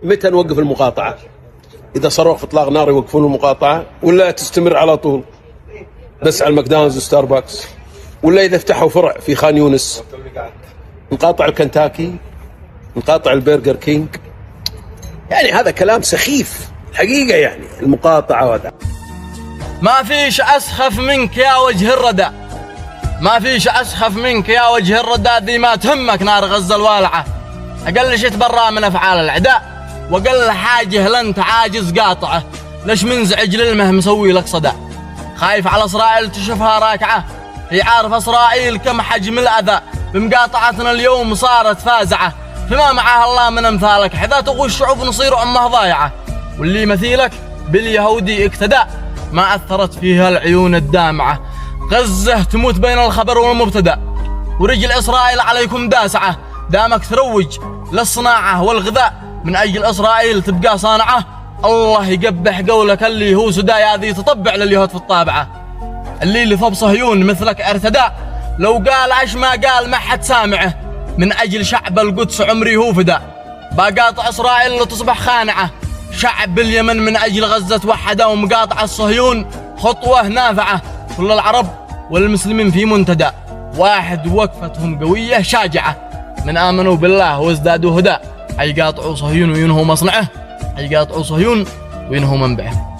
متى نوقف المقاطعة؟ إذا صاروخ في إطلاق نار يوقفون المقاطعة، ولا تستمر على طول بس على الماكدونالدز وستاربكس؟ ولا إذا فتحوا فرع في خان يونس نقاطع الكنتاكي، نقاطع البرجر كينج؟ يعني هذا كلام سخيف حقيقة، يعني المقاطعة وهذا. ما فيش أسخف منك يا وجه الردى، ما فيش أسخف منك يا وجه الردى، ذي ما تهمك نار غزة الوالعة. أقل شي تبرأ من أفعال الأعداء، وأقل حاجة لنت عاجز قاطعه. ليش منزعج للمه مسوي لك صدى؟ خايف على إسرائيل تشوفها راكعة، هي عارف إسرائيل كم حجم الأذى بمقاطعتنا اليوم صارت فازعة. فما معها الله من أمثالك، حذا تغوي الشعوب نصير أمه ضايعة. واللي مثيلك باليهودي اقتدى، ما أثرت فيها العيون الدامعة. غزة تموت بين الخبر والمبتدأ، ورجل إسرائيل عليكم داسعة. دامك تروج للصناعة والغذاء، من أجل إسرائيل تبقى صانعة. الله يقبح قولك اللي هو سدايا ذي تطبع لليهود في الطابعة. اللي ثوب صهيون مثلك ارتدى، لو قال عش ما قال ما حد سامعه. من أجل شعب القدس عمري هو فدا، باقاطع إسرائيل تصبح خانعة. شعب اليمن من أجل غزة توحده، ومقاطع الصهيون خطوة نافعة. كل العرب والمسلمين في منتدى واحد، وقفتهم قوية شاجعة. من آمنوا بالله وازدادوا هدى، حيقاطعوا صهيون وينهوا مصنعه، حيقاطعوا صهيون وينهوا منبعه.